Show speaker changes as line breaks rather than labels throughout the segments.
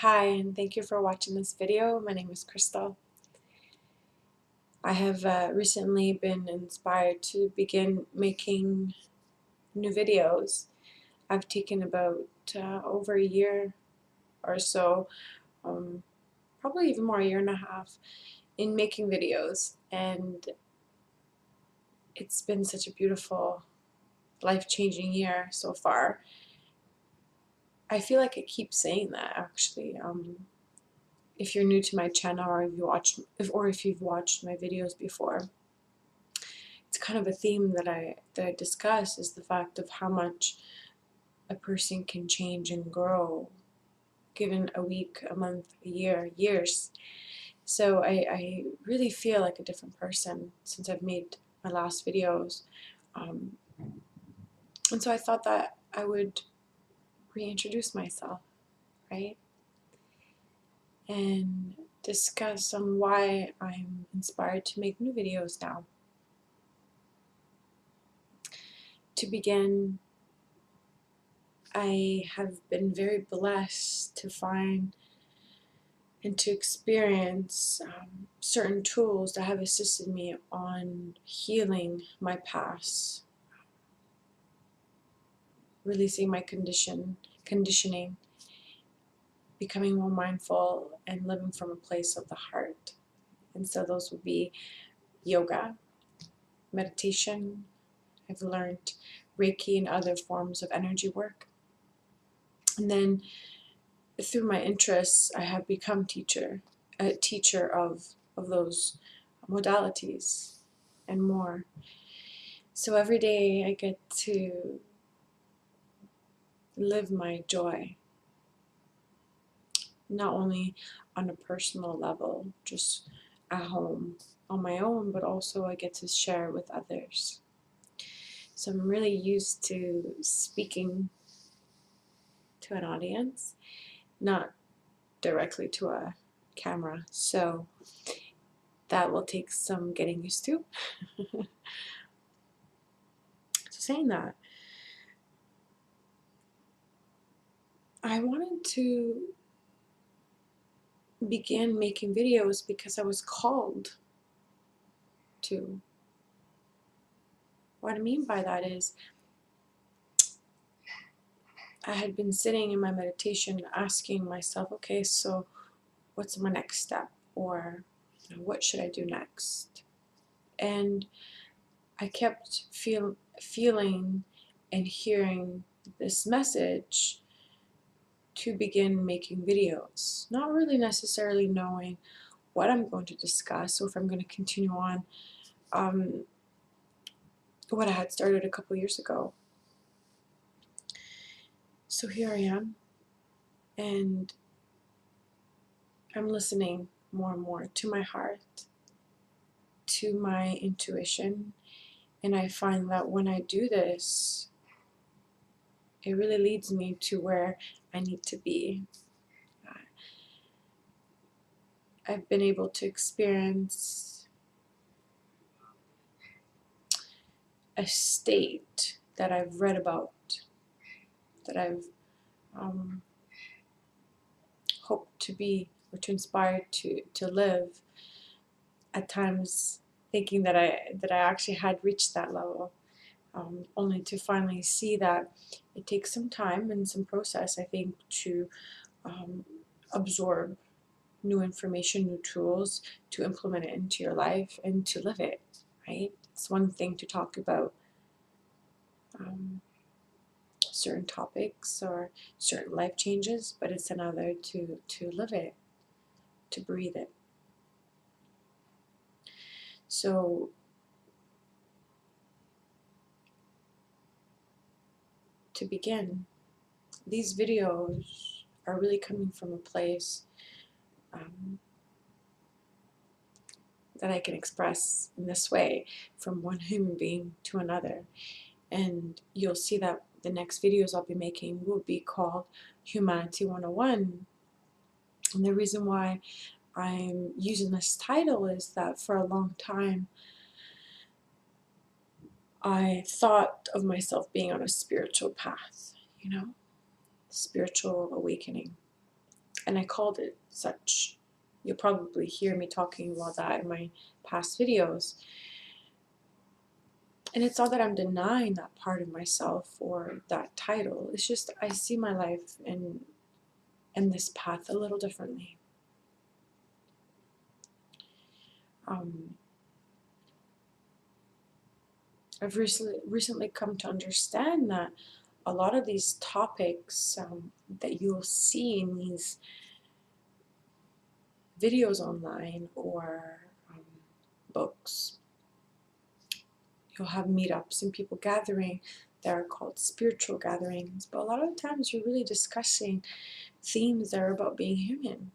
Hi, and thank you for watching this video. My name is Crystal. I have recently been inspired to begin making new videos. I've taken about over a year or so, probably even more, a year and a half, in making videos, and it's been such a beautiful, life-changing year so far. I feel like I keep saying that actually. If you're new to my channel, or if you've watched my videos before, it's kind of a theme that I discuss, is the fact of how much a person can change and grow given a week, a month, a year, years. So I really feel like a different person since I've made my last videos. And so I thought that I would reintroduce myself, right? And discuss on why I'm inspired to make new videos now. To begin, I have been very blessed to find and to experience certain tools that have assisted me on healing my past, releasing my conditioning, becoming more mindful, and living from a place of the heart. And so those would be yoga, meditation. I've learned Reiki and other forms of energy work. And then through my interests, I have become a teacher of those modalities and more. So every day I get to live my joy, not only on a personal level, just at home on my own, but also I get to share with others. So I'm really used to speaking to an audience, not directly to a camera. So that will take some getting used to. So saying that, I wanted to begin making videos because I was called to. What I mean by that is, I had been sitting in my meditation asking myself, okay, so what's my next step? Or what should I do next? And I kept feeling and hearing this message to begin making videos, not really necessarily knowing what I'm going to discuss or if I'm going to continue on what I had started a couple years ago. So here I am, and I'm listening more and more to my heart, to my intuition, and I find that when I do this, it really leads me to where I need to be. I've been able to experience a state that I've read about, that I've hoped to be, or to inspire to live, at times thinking that I actually had reached that level, only to finally see that it takes some time and some process, I think, to absorb new information, new tools, to implement it into your life and to live it, right? It's one thing to talk about certain topics or certain life changes, but it's another to live it, to breathe it. So to begin, these videos are really coming from a place that I can express in this way, from one human being to another. And you'll see that the next videos I'll be making will be called Humanity 101. And the reason why I'm using this title is that for a long time I thought of myself being on a spiritual path, spiritual awakening. and I called it such. You'll probably hear me talking about that in my past videos. And it's not that I'm denying that part of myself or that title. It's just I see my life in this path a little differently. I've recently come to understand that a lot of these topics that you'll see in these videos online or books, you'll have meetups and people gathering that are called spiritual gatherings, but a lot of times you're really discussing themes that are about being human.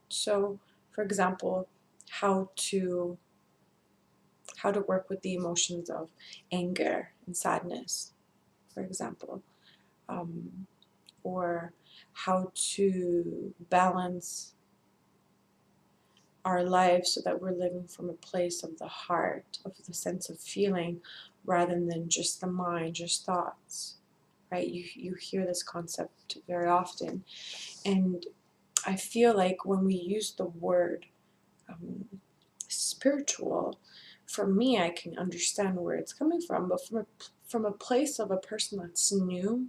So, for example, how to work with the emotions of anger and sadness, for example, or how to balance our lives so that we're living from a place of the heart, of the sense of feeling, rather than just the mind, just thoughts, right? You hear this concept very often. And I feel like when we use the word spiritual, for me, I can understand where it's coming from, but from a place of a person that's new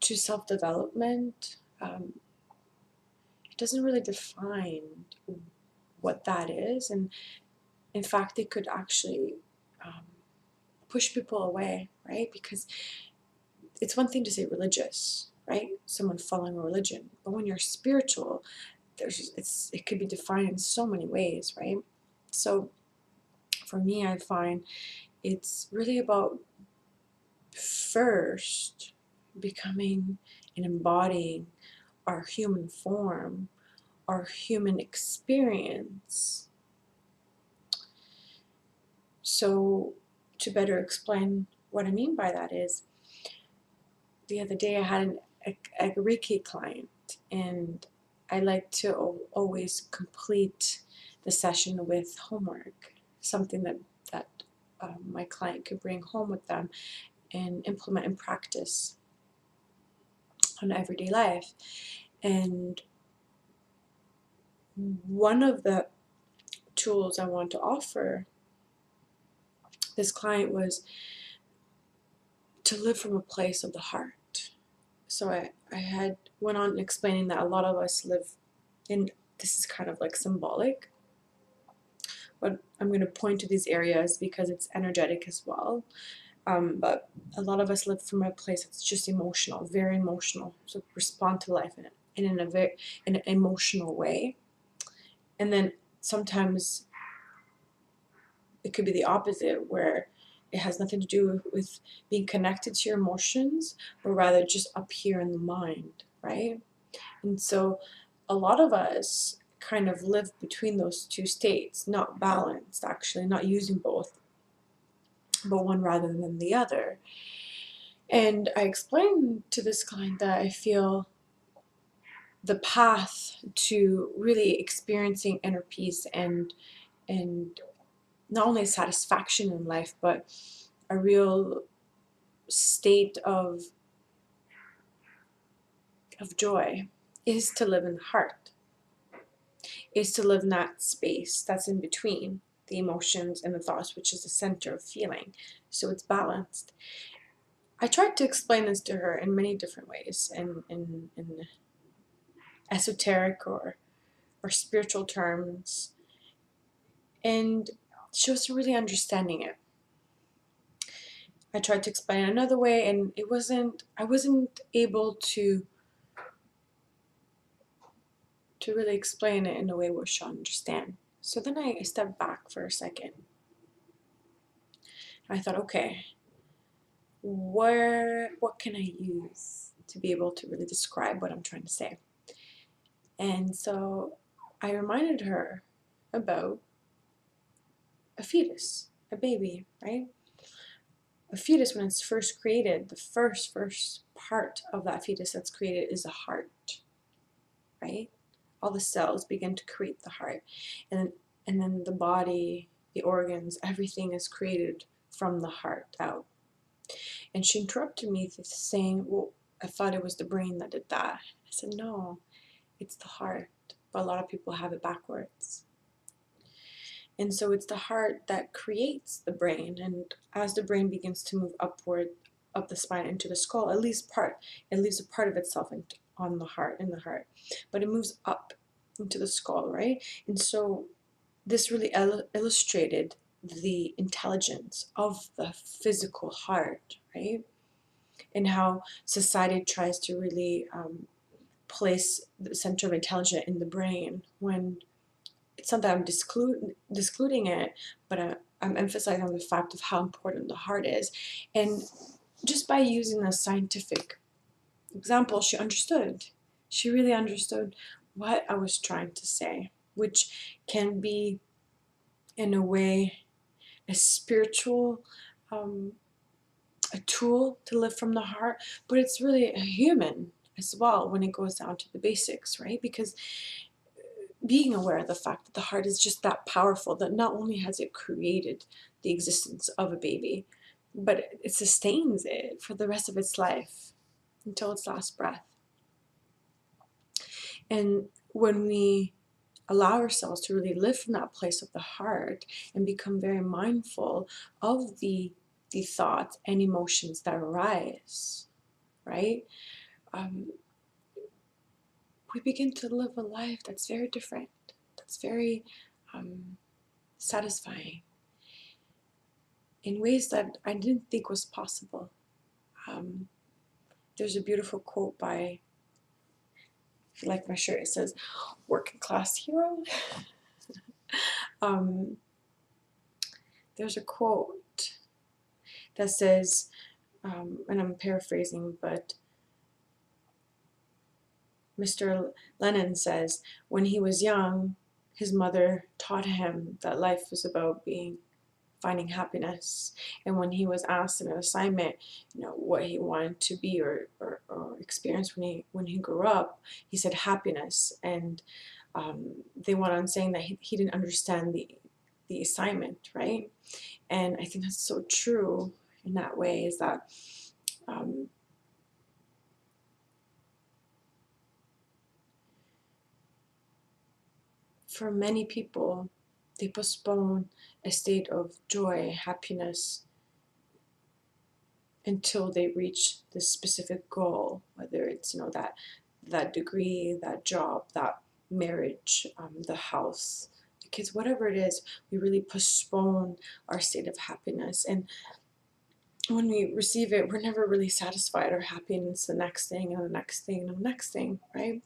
to self-development, it doesn't really define what that is. And in fact, it could actually push people away, right? Because it's one thing to say religious, right? Someone following a religion, but when you're spiritual, it could be defined in so many ways, right? So for me, I find it's really about first becoming and embodying our human form, our human experience. So to better explain what I mean by that is, the other day I had a Reiki client, and I like to always complete the session with homework, something that my client could bring home with them and implement and practice on everyday life. And one of the tools I want to offer this client was to live from a place of the heart. So I had went on explaining that a lot of us live in, this is kind of like symbolic, but I'm going to point to these areas because it's energetic as well. But a lot of us live from a place that's just emotional, very emotional. So respond to life in an emotional way. And then sometimes it could be the opposite, where it has nothing to do with being connected to your emotions, but rather just up here in the mind, right? And so a lot of us kind of live between those two states, not balanced, actually, not using both, but one rather than the other. And I explained to this client that I feel the path to really experiencing inner peace and not only satisfaction in life, but a real state of joy is to live in the heart, is to live in that space that's in between the emotions and the thoughts, which is the center of feeling. So it's balanced. I tried to explain this to her in many different ways, in esoteric or spiritual terms, and she wasn't really understanding it. I tried to explain it another way, and I wasn't able to really explain it in a way where she'll understand. So then I stepped back for a second. I thought, okay, what can I use to be able to really describe what I'm trying to say? And so I reminded her about a fetus, a baby, right? A fetus, when it's first created, the first part of that fetus that's created is a heart, right? All the cells begin to create the heart, and then the body, the organs, everything is created from the heart out. And she interrupted me saying, well, I thought it was the brain that did that. I said, no, It's the heart, but a lot of people have it backwards. And so it's the heart that creates the brain, and as the brain begins to move upward, up the spine into the skull, it leaves a part of itself on the heart, in the heart, but it moves up into the skull, right? And so this really illustrated the intelligence of the physical heart, right? And how society tries to really place the center of intelligence in the brain, when it's not that I'm discluding it, but I'm emphasizing on the fact of how important the heart is. And just by using a scientific example, she understood. She really understood what I was trying to say, which can be, in a way, a spiritual, a tool to live from the heart, but it's really a human as well when it goes down to the basics, right? Because being aware of the fact that the heart is just that powerful, that not only has it created the existence of a baby, but it sustains it for the rest of its life until its last breath. And when we allow ourselves to really live from that place of the heart and become very mindful of the thoughts and emotions that arise, right? We begin to live a life that's very different, that's very satisfying in ways that I didn't think was possible. There's a beautiful quote by, if you like my shirt, it says, "Working class hero." There's a quote that says, and I'm paraphrasing, but Mr. Lennon says, when he was young, his mother taught him that life was about finding happiness. And when he was asked in an assignment, what he wanted to be or experience when he grew up, he said happiness. And they went on saying that he didn't understand the assignment, right? And I think that's so true in that way, is that for many people, they postpone a state of joy, happiness, until they reach this specific goal, whether it's that degree, that job, that marriage, the house, the kids, whatever it is. We really postpone our state of happiness, and when we receive it, we're never really satisfied or happy, and it's the next thing and the next thing and the next thing, right?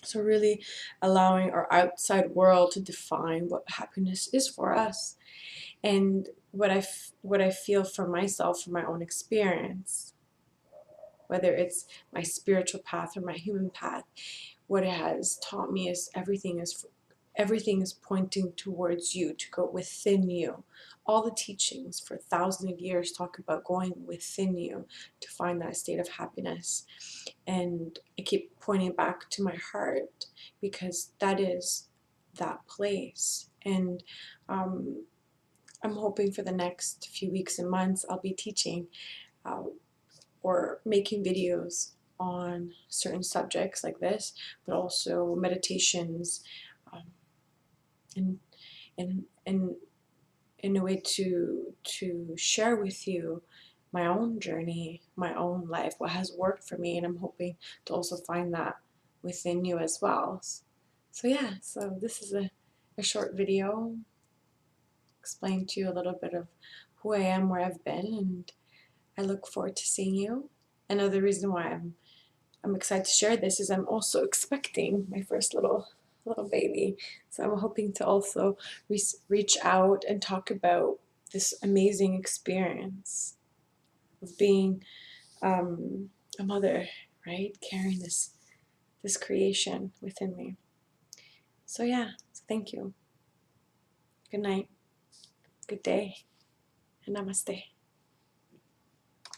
So really allowing our outside world to define what happiness is for us. And what I feel for myself, from my own experience, whether it's my spiritual path or my human path, what it has taught me is everything is pointing towards you, to go within you. All the teachings for thousands of years talk about going within you to find that state of happiness. And I keep pointing back to my heart, because that is that place. And I'm hoping for the next few weeks and months I'll be teaching or making videos on certain subjects like this, but also meditations, and in a way to share with you my own journey, my own life, what has worked for me, and I'm hoping to also find that within you as well. So yeah, so this is a short video explaining to you a little bit of who I am, where I've been, and I look forward to seeing you. Another reason why I'm excited to share this is I'm also expecting my first little baby. So I'm hoping to also reach out and talk about this amazing experience of being a mother, right? Carrying this creation within me. So yeah, thank you. Good night, good day, and namaste.